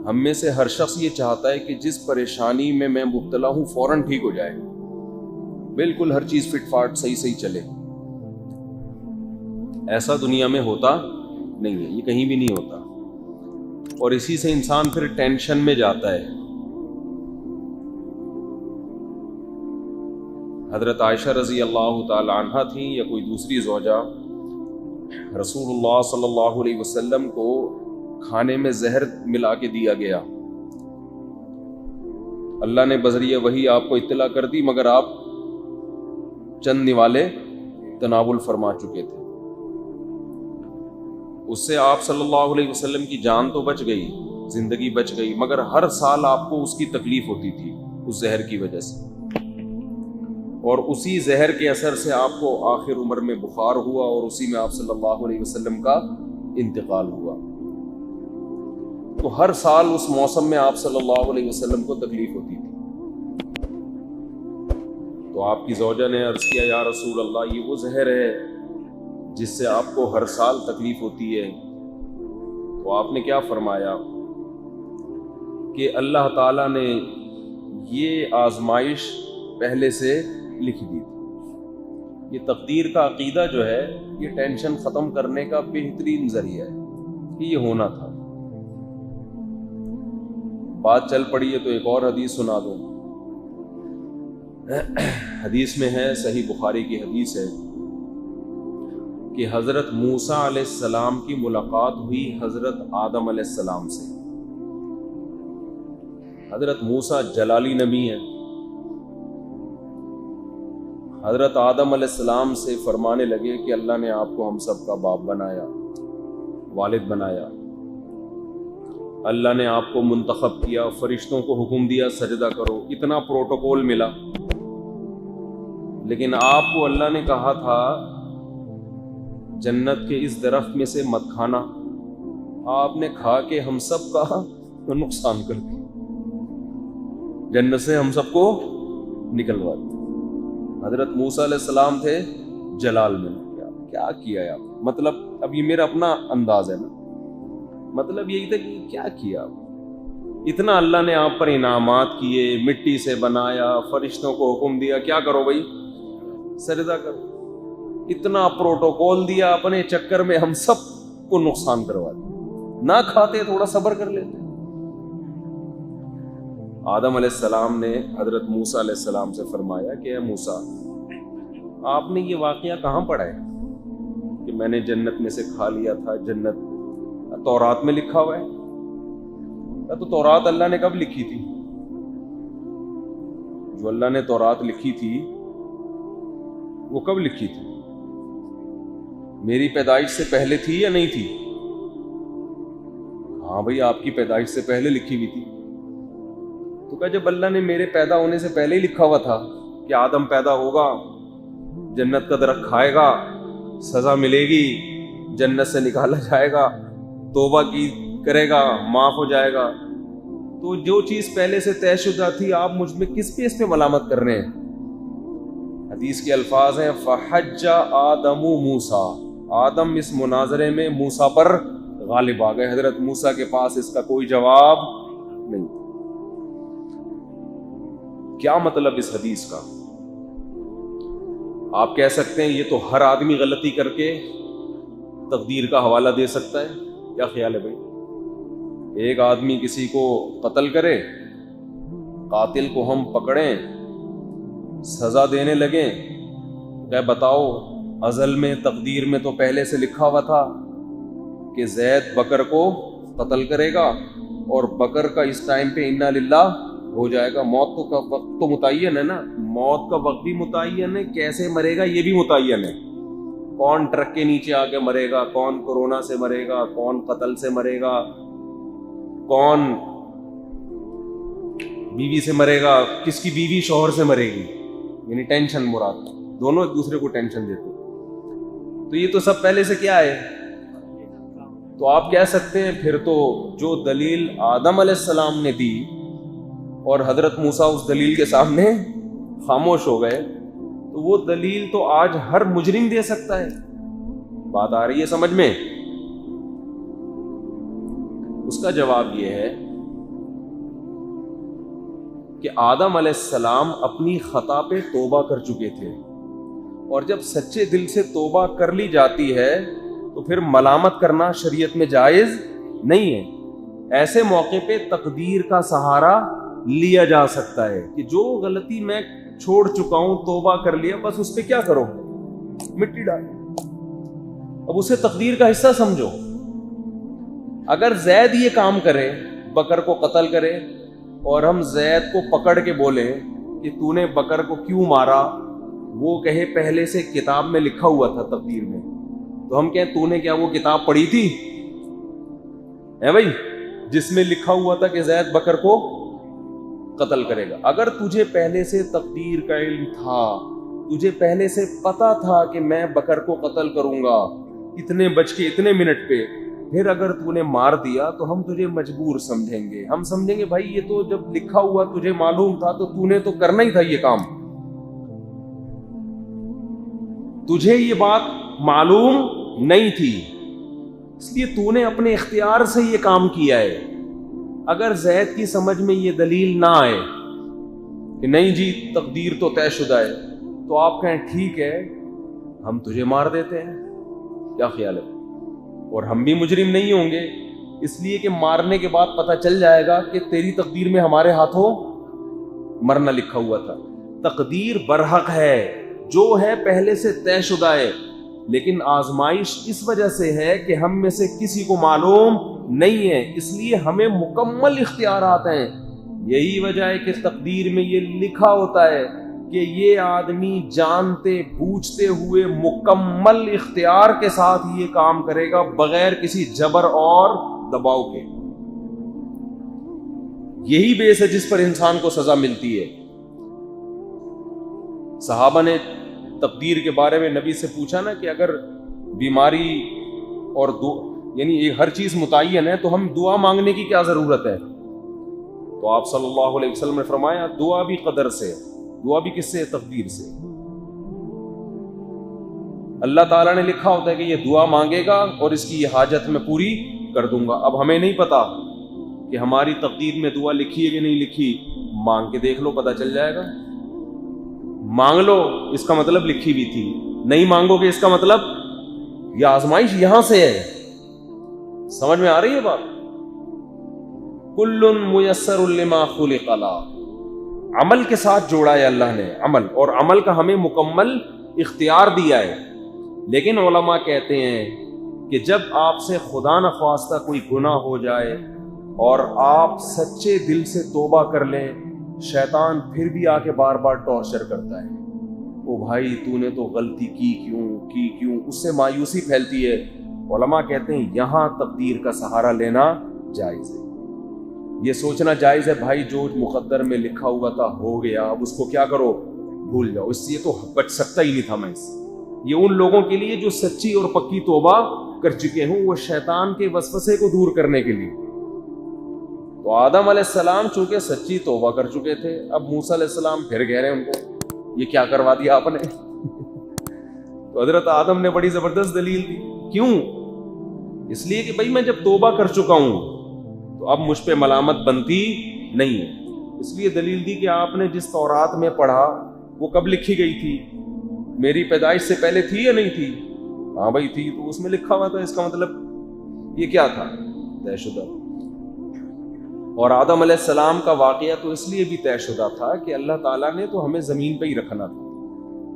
ہم میں سے ہر شخص یہ چاہتا ہے کہ جس پریشانی میں میں مبتلا ہوں فوراً ٹھیک ہو جائے، بالکل ہر چیز فٹ فاٹ صحیح چلے۔ ایسا دنیا میں ہوتا نہیں ہے، یہ کہیں بھی نہیں ہوتا، اور اسی سے انسان پھر ٹینشن میں جاتا ہے۔ حضرت عائشہ رضی اللہ تعالی عنہا تھیں یا کوئی دوسری زوجہ، رسول اللہ صلی اللہ علیہ وسلم کو کھانے میں زہر ملا کے دیا گیا، اللہ نے بذریعہ وحی آپ کو اطلاع کر دی، مگر آپ چند نوالے تناول فرما چکے تھے۔ اس سے آپ صلی اللہ علیہ وسلم کی جان تو بچ گئی، زندگی بچ گئی، مگر ہر سال آپ کو اس کی تکلیف ہوتی تھی اس زہر کی وجہ سے، اور اسی زہر کے اثر سے آپ کو آخر عمر میں بخار ہوا، اور اسی میں آپ صلی اللہ علیہ وسلم کا انتقال ہوا۔ تو ہر سال اس موسم میں آپ صلی اللہ علیہ وسلم کو تکلیف ہوتی تھی۔ تو آپ کی زوجہ نے عرض کیا، یا رسول اللہ، یہ وہ زہر ہے جس سے آپ کو ہر سال تکلیف ہوتی ہے؟ تو آپ نے کیا فرمایا کہ اللہ تعالیٰ نے یہ آزمائش پہلے سے لکھ دی تھی۔ یہ تقدیر کا عقیدہ جو ہے، یہ ٹینشن ختم کرنے کا بہترین ذریعہ ہے کہ یہ ہونا تھا۔ بات چل پڑی ہے تو ایک اور حدیث سنا دوں۔ حدیث میں ہے، صحیح بخاری کی حدیث ہے کہ حضرت موسیٰ علیہ السلام کی ملاقات ہوئی حضرت آدم علیہ السلام سے۔ حضرت موسیٰ جلالی نبی ہیں، حضرت آدم علیہ السلام سے فرمانے لگے کہ اللہ نے آپ کو ہم سب کا باپ بنایا، والد بنایا، اللہ نے آپ کو منتخب کیا، فرشتوں کو حکم دیا سجدہ کرو، اتنا پروٹوکول ملا، لیکن آپ کو اللہ نے کہا تھا جنت کے اس درخت میں سے مت کھانا، آپ نے کھا کے ہم سب کا نقصان کر دیا، جنت سے ہم سب کو نکلوا دیا۔ حضرت موسیٰ علیہ السلام تھے جلال میں، کیا کیا ہے آپ؟ مطلب اب یہ میرا اپنا انداز ہے نا، مطلب یہی تھا کہ کیا کیا آپ؟ اتنا اللہ نے آپ پر انعامات کیے، مٹی سے بنایا، فرشتوں کو حکم دیا کیا کرو بھائی، سجدہ کرو، اتنا پروٹوکول دیا، اپنے چکر میں ہم سب کو نقصان کروا دیا، نہ کھاتے تھوڑا صبر کر لیتے۔ آدم علیہ السلام نے حضرت موسیٰ علیہ السلام سے فرمایا کہ اے موسیٰ، آپ نے یہ واقعہ کہاں پڑھا ہے کہ میں نے جنت میں سے کھا لیا تھا؟ جنت تورات میں لکھا ہوا ہے؟ تو تورات اللہ نے کب لکھی تھی؟ جو اللہ نے تورات لکھی تھی وہ کب لکھی تھی؟ میری پیدائش سے پہلے تھی یا نہیں تھی؟ ہاں بھئی، آپ کی پیدائش سے پہلے لکھی ہوئی تھی۔ تو کہا جب اللہ نے میرے پیدا ہونے سے پہلے ہی لکھا ہوا تھا کہ آدم پیدا ہوگا، جنت کا درخت کھائے گا، سزا ملے گی، جنت سے نکالا جائے گا، توبہ کی کرے گا، معاف ہو جائے گا، تو جو چیز پہلے سے طے شدہ تھی آپ مجھ میں کس پہ ملامت کر رہے ہیں؟ حدیث کے الفاظ ہیں فحج آدم موسیٰ، آدم اس مناظرے میں موسیٰ پر غالب آ گئے، حضرت موسیٰ کے پاس اس کا کوئی جواب نہیں۔ کیا مطلب اس حدیث کا؟ آپ کہہ سکتے ہیں یہ تو ہر آدمی غلطی کر کے تقدیر کا حوالہ دے سکتا ہے، کیا خیال ہے بھائی؟ ایک آدمی کسی کو قتل کرے، قاتل کو ہم پکڑیں، سزا دینے لگیں، کہ بتاؤ ازل میں تقدیر میں تو پہلے سے لکھا ہوا تھا کہ زید بکر کو قتل کرے گا، اور بکر کا اس ٹائم پہ انا للہ ہو جائے گا، موت کا وقت تو متعین ہے نا، موت کا وقت بھی متعین ہے، کیسے مرے گا یہ بھی متعین ہے، کون ٹرک کے نیچے آ کے مرے گا، کون کورونا سے مرے گا، کون قتل سے مرے گا، کون بیوی سے مرے گا، کس کی بیوی شوہر سے مرے گی، یعنی ٹینشن مراد، دونوں ایک دوسرے کو ٹینشن دیتے، تو یہ تو سب پہلے سے کیا ہے۔ تو آپ کہہ سکتے ہیں پھر تو جو دلیل آدم علیہ السلام نے دی اور حضرت موسیٰ اس دلیل کے سامنے خاموش ہو گئے، تو وہ دلیل تو آج ہر مجرم دے سکتا ہے۔ بات آ رہی ہے سمجھ میں؟ اس کا جواب یہ ہے کہ آدم علیہ السلام اپنی خطا پہ توبہ کر چکے تھے، اور جب سچے دل سے توبہ کر لی جاتی ہے تو پھر ملامت کرنا شریعت میں جائز نہیں ہے۔ ایسے موقع پہ تقدیر کا سہارا لیا جا سکتا ہے کہ جو غلطی میں چھوڑ چکا ہوں، توبہ کر لیا، بس اس پہ کیا کرو، مٹی ڈالو، اب اسے تقدیر کا حصہ سمجھو۔ اگر زید یہ کام کرے، بکر کو قتل کرے، اور ہم زید کو پکڑ کے بولیں کہ تو نے بکر کو کیوں مارا، وہ کہے پہلے سے کتاب میں لکھا ہوا تھا تقدیر میں، تو ہم کہیں تو نے کیا وہ کتاب پڑھی تھی ہے بھائی، جس میں لکھا ہوا تھا کہ زید بکر کو قتل کرے گا؟ اگر تجھے پہلے سے تقدیر کا علم تھا، تجھے پہلے سے پتا تھا کہ میں بکر کو قتل کروں گا اتنے بج کے اتنے منٹ پہ، پھر اگر تو نے مار دیا تو ہم تجھے مجبور سمجھیں گے، ہم سمجھیں گے بھائی یہ تو جب لکھا ہوا تجھے معلوم تھا تو نے تو کرنا ہی تھا یہ کام، تجھے یہ بات معلوم نہیں تھی، اس لیے تو نے اپنے اختیار سے یہ کام کیا ہے۔ اگر زید کی سمجھ میں یہ دلیل نہ آئے کہ نہیں جی تقدیر تو طے شدہ ہے، تو آپ کہیں ٹھیک ہے ہم تجھے مار دیتے ہیں، کیا خیال ہے؟ اور ہم بھی مجرم نہیں ہوں گے، اس لیے کہ مارنے کے بعد پتہ چل جائے گا کہ تیری تقدیر میں ہمارے ہاتھوں مرنا لکھا ہوا تھا۔ تقدیر برحق ہے، جو ہے پہلے سے طے شدہ ہے، لیکن آزمائش اس وجہ سے ہے کہ ہم میں سے کسی کو معلوم نہیں ہے، اس لیے ہمیں مکمل اختیارات ہیں۔ یہی وجہ ہے کہ تقدیر میں یہ لکھا ہوتا ہے کہ یہ آدمی جانتے بوجھتے ہوئے مکمل اختیار کے ساتھ یہ کام کرے گا، بغیر کسی جبر اور دباؤ کے۔ یہی بیس ہے جس پر انسان کو سزا ملتی ہے۔ صحابہ نے تقدیر کے بارے میں نبی سے پوچھا نا کہ اگر بیماری اور یعنی ہر چیز متعین ہے تو ہم دعا مانگنے کی کیا ضرورت ہے؟ تو آپ صلی اللہ علیہ وسلم نے فرمایا دعا بھی قدر سے، دعا بھی کس سے؟ تقدیر سے۔ اللہ تعالیٰ نے لکھا ہوتا ہے کہ یہ دعا مانگے گا اور اس کی یہ حاجت میں پوری کر دوں گا۔ اب ہمیں نہیں پتا کہ ہماری تقدیر میں دعا لکھی ہے کہ نہیں لکھی، مانگ کے دیکھ لو پتہ چل جائے گا۔ مانگ لو اس کا مطلب لکھی بھی تھی، نہیں مانگو گے اس کا مطلب یہ آزمائش یہاں سے ہے۔ سمجھ میں آ رہی ہے بات؟ کل میسر لما خلق له، عمل کے ساتھ جوڑا ہے اللہ نے عمل، اور عمل کا ہمیں مکمل اختیار دیا ہے۔ لیکن علماء کہتے ہیں کہ جب آپ سے خدا نخواستہ کوئی گناہ ہو جائے اور آپ سچے دل سے توبہ کر لیں، شیطان پھر بھی آ کے بار بار ٹارچر کرتا ہے، او بھائی تو نے تو غلطی کی کیوں، اس سے مایوسی پھیلتی ہے۔ علماء کہتے ہیں یہاں تقدیر کا سہارا لینا جائز ہے، یہ سوچنا جائز ہے بھائی جو مقدر میں لکھا ہوا تھا ہو گیا، اب اس کو کیا کرو، بھول جاؤ، اس سے تو بچ سکتا ہی نہیں تھا میں اس سے۔ یہ ان لوگوں کے لیے جو سچی اور پکی توبہ کر چکے ہوں، وہ شیطان کے وسوسے کو دور کرنے کے لیے۔ تو آدم علیہ السلام چونکہ سچی توبہ کر چکے تھے، اب موسیٰ علیہ السلام پھر کہہ رہے ہیں ان کو یہ کیا کروا دیا آپ نے؟ تو حضرت آدم نے بڑی زبردست دلیل دی، کیوں؟ اس لیے کہ بھائی میں جب توبہ کر چکا ہوں تو اب مجھ پہ ملامت بنتی نہیں ہے۔ اس لیے دلیل دی کہ آپ نے جس تورات میں پڑھا وہ کب لکھی گئی تھی؟ میری پیدائش سے پہلے تھی یا نہیں تھی؟ ہاں بھائی تھی، تو اس میں لکھا ہوا تھا، اس کا مطلب یہ کیا تھا؟ طے شدہ۔ اور آدم علیہ السلام کا واقعہ تو اس لیے بھی طے شدہ تھا کہ اللہ تعالیٰ نے تو ہمیں زمین پہ ہی رکھنا تھا،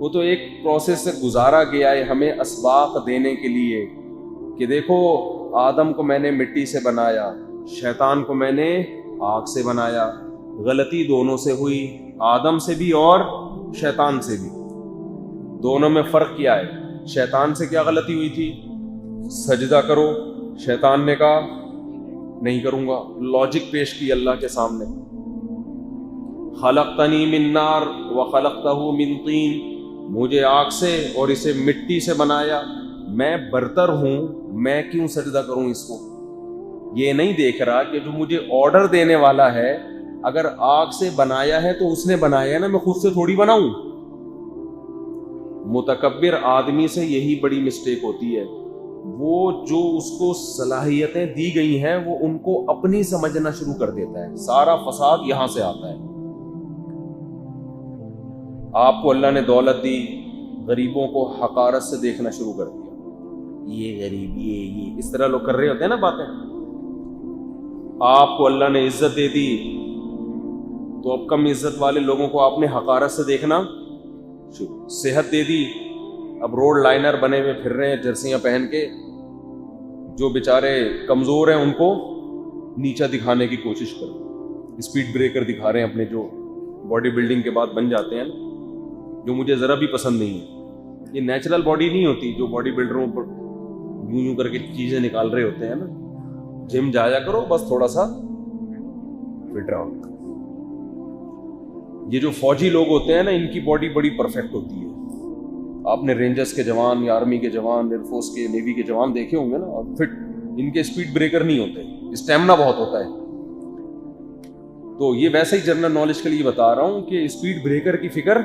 وہ تو ایک پروسیس سے گزارا گیا ہے ہمیں اسباق دینے کے لیے کہ دیکھو آدم کو میں نے مٹی سے بنایا، شیطان کو میں نے آگ سے بنایا، غلطی دونوں سے ہوئی، آدم سے بھی اور شیطان سے بھی۔ دونوں میں فرق کیا ہے؟ شیطان سے کیا غلطی ہوئی تھی؟ سجدہ کرو، شیطان نے کہا نہیں کروں گا، لاجک پیش کی اللہ کے سامنے، خلقتنی من نار وخلقتہ من طین، مجھے آگ سے اور اسے مٹی سے بنایا، میں برتر ہوں، میں کیوں سجدہ کروں اس کو؟ یہ نہیں دیکھ رہا کہ جو مجھے آرڈر دینے والا ہے اگر آگ سے بنایا ہے تو اس نے بنایا ہے نا، میں خود سے تھوڑی بناؤں۔ متکبر آدمی سے یہی بڑی مسٹیک ہوتی ہے، وہ جو اس کو صلاحیتیں دی گئی ہیں وہ ان کو اپنی سمجھنا شروع کر دیتا ہے، سارا فساد یہاں سے آتا ہے۔ آپ کو اللہ نے دولت دی، غریبوں کو حقارت سے دیکھنا شروع کر دیا، یہ غریب، یہ اس طرح لوگ کر رہے ہوتے ہیں نا باتیں۔ آپ کو اللہ نے عزت دے دی تو اب کم عزت والے لوگوں کو آپ نے حقارت سے دیکھنا شروع۔ صحت دے دی، اب روڈ لائنر بنے ہوئے پھر رہے ہیں جرسیاں پہن کے، جو بیچارے کمزور ہیں ان کو نیچا دکھانے کی کوشش کر، اسپیڈ بریکر دکھا رہے ہیں اپنے، جو باڈی بلڈنگ کے بعد بن جاتے ہیں نا، جو مجھے ذرا بھی پسند نہیں ہے۔ یہ نیچرل باڈی نہیں ہوتی جو باڈی بلڈروں پر یوں یوں کر کے چیزیں نکال رہے ہوتے ہیں نا۔ جم جایا کرو، بس تھوڑا سا فٹ رہو۔ یہ جو فوجی لوگ ہوتے ہیں نا، ان کی باڈی بڑی پرفیکٹ ہوتی ہے۔ آپ نے رینجرز کے جوان یا آرمی کے جوان، ایئر فورس کے، نیوی کے جوان دیکھے ہوں گے نا، فٹ، ان کے اسپیڈ بریکر نہیں ہوتے، اسٹیمنا بہت ہوتا ہے۔ تو یہ ویسے ہی جنرل نالج کے لیے بتا رہا ہوں کہ اسپیڈ بریکر کی فکر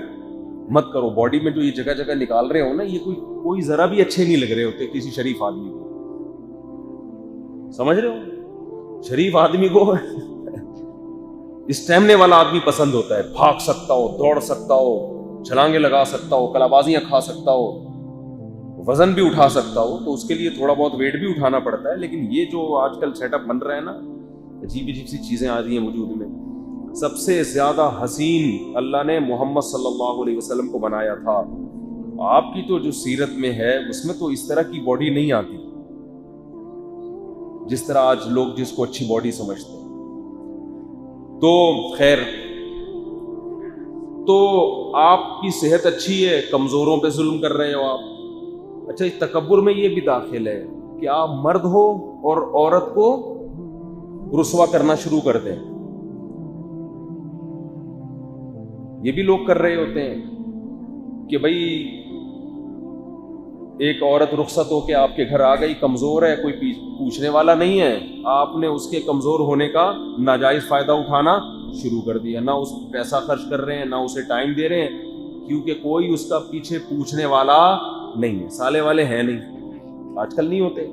مت کرو۔ باڈی میں جو یہ جگہ جگہ نکال رہے ہو نا، یہ کوئی ذرا بھی اچھے نہیں لگ رہے ہوتے کسی شریف آدمی کو، سمجھ رہے ہو؟ شریف آدمی کو اسٹیمنے والا آدمی پسند ہوتا ہے، بھاگ سکتا ہو، دوڑ سکتا ہو، چھلانگیں لگا سکتا ہو، کلابازیاں کھا سکتا ہو، وزن بھی اٹھا سکتا ہو۔ تو اس کے لیے تھوڑا بہت ویٹ بھی اٹھانا پڑتا ہے۔ لیکن یہ جو آج کل سیٹ اپ بن رہا ہے نا، عجیب عجیب سی چیزیں آ رہی ہیں وجود میں۔ سب سے زیادہ حسین اللہ نے محمد صلی اللہ علیہ وسلم کو بنایا تھا۔ آپ کی تو جو سیرت میں ہے اس میں تو اس طرح کی باڈی نہیں آتی جس طرح آج لوگ جس کو اچھی باڈی سمجھتے ہیں۔ تو خیر، تو آپ کی صحت اچھی ہے، کمزوروں پہ ظلم کر رہے ہو آپ۔ اچھا، اس تکبر میں یہ بھی داخل ہے کہ آپ مرد ہو اور عورت کو رسوا کرنا شروع کر دیں۔ یہ بھی لوگ کر رہے ہوتے ہیں کہ بھائی ایک عورت رخصت ہو کے آپ کے گھر آ گئی، کمزور ہے، کوئی پوچھنے والا نہیں ہے، آپ نے اس کے کمزور ہونے کا ناجائز فائدہ اٹھانا شروع کر دیا۔ نہ اس پیسہ خرچ کر رہے ہیں، نہ اسے ٹائم دے رہے ہیں، کیونکہ کوئی اس کا پیچھے پوچھنے والا نہیں ہے، سالے والے ہیں نہیں، آج کل نہیں ہوتے۔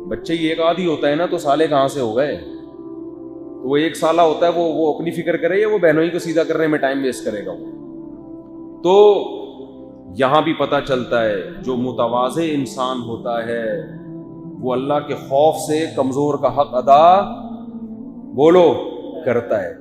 بچے ہی ایک آدھ ہی ہوتا ہے نا، تو سالے کہاں سے ہو گئے؟ تو وہ ایک سالہ ہوتا ہے، وہ اپنی فکر کرے یا وہ بہنوں ہی کو سیدھا کرنے میں ٹائم ویسٹ کرے گا؟ تو یہاں بھی پتہ چلتا ہے جو متواضع انسان ہوتا ہے وہ اللہ کے خوف سے کمزور کا حق ادا بولو کرتا ہے۔